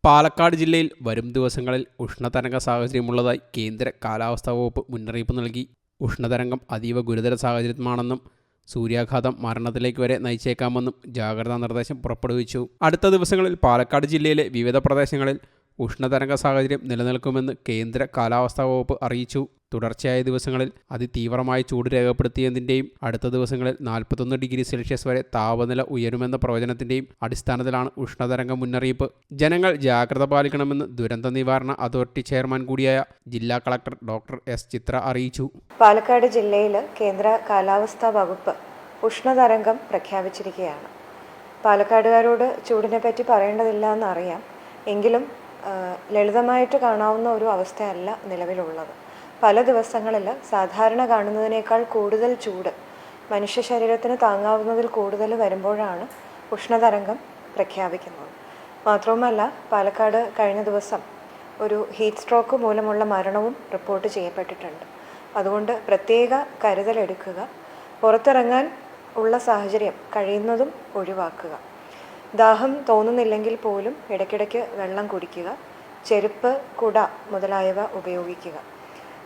പാലക്കാട് ജില്ലയിൽ വരും ദിവസങ്ങളിൽ ഉഷ്ണതരംഗ സാഹചര്യമുള്ളതായി കേന്ദ്ര കാലാവസ്ഥാ വകുപ്പ് മുന്നറിയിപ്പ് നൽകി. ഉഷ്ണതരംഗം അതീവ ഗുരുതര സാഹചര്യമാണെന്നും സൂര്യാഘാതം മരണത്തിലേക്ക് വരെ നയിച്ചേക്കാമെന്നും ജാഗ്രതാ നിർദ്ദേശം പുറപ്പെടുവിച്ചു. അടുത്ത ദിവസങ്ങളിൽ പാലക്കാട് ജില്ലയിലെ വിവിധ പ്രദേശങ്ങളിൽ ഉഷ്ണതരംഗ സാഹചര്യം നിലനിൽക്കുമെന്ന് കേന്ദ്ര കാലാവസ്ഥാ വകുപ്പ് അറിയിച്ചു. തുടർച്ചയായ ദിവസങ്ങളിൽ അതിതീവ്രമായ ചൂട് രേഖപ്പെടുത്തിയതിൻ്റെയും അടുത്ത ദിവസങ്ങളിൽ 41 ഡിഗ്രി സെൽഷ്യസ് വരെ താപനില ഉയരുമെന്ന പ്രവചനത്തിൻ്റെയും അടിസ്ഥാനത്തിലാണ് ഉഷ്ണതരംഗ മുന്നറിയിപ്പ്. ജനങ്ങൾ ജാഗ്രത പാലിക്കണമെന്ന് ദുരന്ത നിവാരണ അതോറിറ്റി ചെയർമാൻ കൂടിയായ ജില്ലാ കളക്ടർ ഡോക്ടർ എസ് ചിത്ര അറിയിച്ചു. പാലക്കാട് ജില്ലയിൽ കേന്ദ്ര കാലാവസ്ഥാ വകുപ്പ് ഉഷ്ണതരംഗം പ്രഖ്യാപിച്ചിരിക്കുകയാണ്. പാലക്കാടുകാരോട് ചൂടിനെ പറ്റി പറയേണ്ടതില്ല എന്നറിയാം. എങ്കിലും ലളിതമായിട്ട് കാണാവുന്ന ഒരു അവസ്ഥയല്ല നിലവിലുള്ളത്. പല ദിവസങ്ങളിൽ സാധാരണ കാണുന്നതിനേക്കാൾ കൂടുതൽ ചൂട് മനുഷ്യ ശരീരത്തിന് താങ്ങാവുന്നതിൽ കൂടുതൽ വരുമ്പോഴാണ് ഉഷ്ണതരംഗം പ്രഖ്യാപിക്കുന്നത്. മാത്രവുമല്ല, പാലക്കാട് കഴിഞ്ഞ ദിവസം ഒരു ഹീറ്റ് സ്ട്രോക്ക് മൂലമുള്ള മരണവും റിപ്പോർട്ട് ചെയ്യപ്പെട്ടിട്ടുണ്ട്. അതുകൊണ്ട് പ്രത്യേക കരുതലെടുക്കുക. പുറത്തിറങ്ങാൻ ഉള്ള സാഹചര്യം കഴിയുന്നതും ഒഴിവാക്കുക. ദാഹം തോന്നുന്നില്ലെങ്കിൽ പോലും ഇടയ്ക്കിടയ്ക്ക് വെള്ളം കുടിക്കുക. ചെരുപ്പ്, കുട മുതലായവ ഉപയോഗിക്കുക.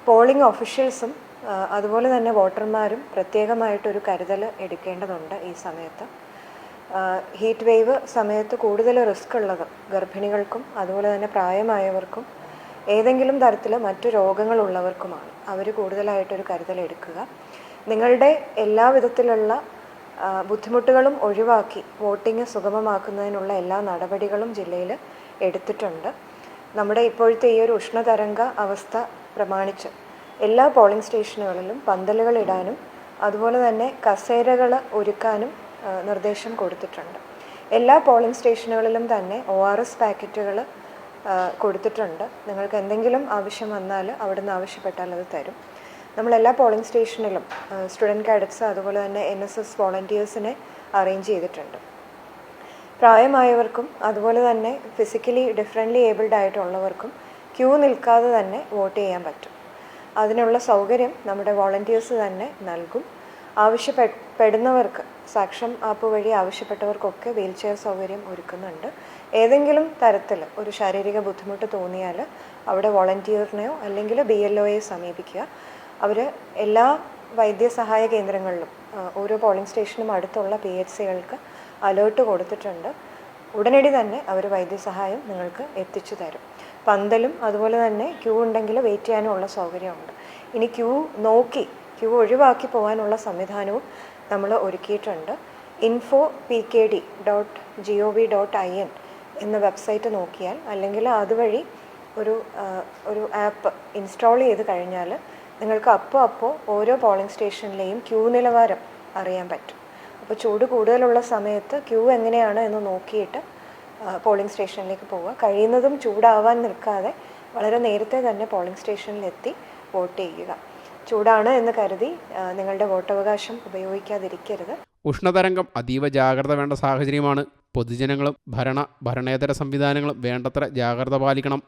പോളിംഗ് ഓഫീഷ്യൽസും അതുപോലെ തന്നെ വോട്ടർമാരും പ്രത്യേകമായിട്ടൊരു കരുതൽ എടുക്കേണ്ടതുണ്ട്. ഈ സമയത്ത് ഹീറ്റ് വേവ് സമയത്ത് കൂടുതൽ റിസ്ക് ഉള്ളത് ഗർഭിണികൾക്കും അതുപോലെ തന്നെ പ്രായമായവർക്കും ഏതെങ്കിലും തരത്തിൽ മറ്റു രോഗങ്ങളുള്ളവർക്കുമാണ്. അവർ കൂടുതലായിട്ടൊരു കരുതൽ എടുക്കുക. നിങ്ങളുടെ എല്ലാ വിധത്തിലുള്ള ബുദ്ധിമുട്ടുകളും ഒഴിവാക്കി വോട്ടിംഗ് സുഗമമാക്കുന്നതിനുള്ള എല്ലാ നടപടികളും ജില്ലയിൽ എടുത്തിട്ടുണ്ട്. നമ്മുടെ ഇപ്പോഴത്തെ ഈ ഒരു ഉഷ്ണതരംഗ അവസ്ഥ പ്രമാണിച്ച് എല്ലാ പോളിംഗ് സ്റ്റേഷനുകളിലും പന്തലുകൾ ഇടാനും അതുപോലെ തന്നെ കസേരകൾ ഒരുക്കാനും നിർദ്ദേശം കൊടുത്തിട്ടുണ്ട്. എല്ലാ പോളിംഗ് സ്റ്റേഷനുകളിലും തന്നെ ORS പാക്കറ്റുകൾ കൊടുത്തിട്ടുണ്ട്. നിങ്ങൾക്ക് എന്തെങ്കിലും ആവശ്യം വന്നാൽ അവിടുന്ന് ആവശ്യപ്പെട്ടാൽ അത് തരും. നമ്മളെല്ലാ പോളിംഗ് സ്റ്റേഷനിലും സ്റ്റുഡൻറ്റ് കാഡറ്റ്സ് അതുപോലെ തന്നെ NSS വോളണ്ടിയേഴ്സിനെ അറേഞ്ച് ചെയ്തിട്ടുണ്ട്. പ്രായമായവർക്കും അതുപോലെ തന്നെ ഫിസിക്കലി ഡിഫറൻ്റ്ലി ഏബിൾഡ് ആയിട്ടുള്ളവർക്കും ക്യൂ നിൽക്കാതെ തന്നെ വോട്ട് ചെയ്യാൻ പറ്റും. അതിനുള്ള സൗകര്യം നമ്മുടെ വോളണ്ടിയേഴ്സ് തന്നെ നൽകും. ആവശ്യപ്പെടുന്നവർക്ക് സാക്ഷം ആപ്പ് വഴി ആവശ്യപ്പെട്ടവർക്കൊക്കെ വീൽ ചെയർ സൗകര്യം ഒരുക്കുന്നുണ്ട്. ഏതെങ്കിലും തരത്തിൽ ഒരു ശാരീരിക ബുദ്ധിമുട്ട് തോന്നിയാൽ അവിടെ വോളണ്ടിയറിനെയോ അല്ലെങ്കിൽ BLOയെ സമീപിക്കുക. അവർ എല്ലാ വൈദ്യസഹായ കേന്ദ്രങ്ങളിലും ഓരോ പോളിംഗ് സ്റ്റേഷനും അടുത്തുള്ള PHCകൾക്ക് അലേർട്ട് കൊടുത്തിട്ടുണ്ട്. ഉടനടി തന്നെ അവർ വൈദ്യസഹായം നിങ്ങൾക്ക് എത്തിച്ചു തരും. പന്തലും അതുപോലെ തന്നെ ക്യൂ ഉണ്ടെങ്കിൽ വെയിറ്റ് ചെയ്യാനുള്ള സൗകര്യമുണ്ട്. ഇനി ക്യൂ ഒഴിവാക്കി പോകാനുള്ള സംവിധാനവും നമ്മൾ ഒരുക്കിയിട്ടുണ്ട്. info.pkd.gov.in എന്ന വെബ്സൈറ്റ് നോക്കിയാൽ അല്ലെങ്കിൽ അതുവഴി ഒരു ആപ്പ് ഇൻസ്റ്റാൾ ചെയ്ത് കഴിഞ്ഞാൽ നിങ്ങൾക്ക് അപ്പോൾ ഓരോ പോളിംഗ് സ്റ്റേഷനിലെയും ക്യൂ നിലവാരം അറിയാൻ പറ്റും. അപ്പോൾ ചൂട് കൂടുതലുള്ള സമയത്ത് ക്യൂ എങ്ങനെയാണ് എന്ന് നോക്കിയിട്ട് പോളിംഗ് സ്റ്റേഷനിലേക്ക് പോവുക. കഴിയുന്നതും ചൂടാവാൻ നിൽക്കാതെ വളരെ നേരത്തെ തന്നെ പോളിംഗ് സ്റ്റേഷനിലെത്തി വോട്ട് ചെയ്യുക. ചൂടാണ് എന്ന് കരുതി നിങ്ങളുടെ വോട്ടവകാശം ഉപയോഗിക്കാതിരിക്കരുത്. ഉഷ്ണതരംഗം അതീവ ജാഗ്രത വേണ്ട സാഹചര്യമാണ്. പൊതുജനങ്ങളും ഭരണേതര സംവിധാനങ്ങളും വേണ്ടത്ര ജാഗ്രത പാലിക്കണം.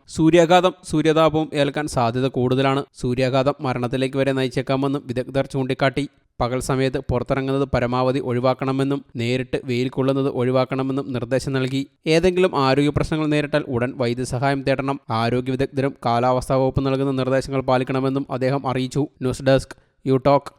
സൂര്യതാപവും ഏൽക്കാൻ സാധ്യത കൂടുതലാണ്. സൂര്യാഘാതം മരണത്തിലേക്ക് വരെ നയിച്ചേക്കാമെന്നും വിദഗ്ധർ ചൂണ്ടിക്കാട്ടി. പകൽ സമയത്ത് പുറത്തിറങ്ങുന്നത് പരമാവധി ഒഴിവാക്കണമെന്നും നേരിട്ട് വെയിൽ കൊള്ളുന്നത് ഒഴിവാക്കണമെന്നും നിർദ്ദേശം നൽകി. ഏതെങ്കിലും ആരോഗ്യ പ്രശ്നങ്ങൾ നേരിട്ടാൽ ഉടൻ വൈദ്യസഹായം തേടണം. ആരോഗ്യ വിദഗ്ധരും കാലാവസ്ഥാ വകുപ്പ് നൽകുന്ന നിർദ്ദേശങ്ങൾ പാലിക്കണമെന്നും അദ്ദേഹം അറിയിച്ചു. News desk you talk.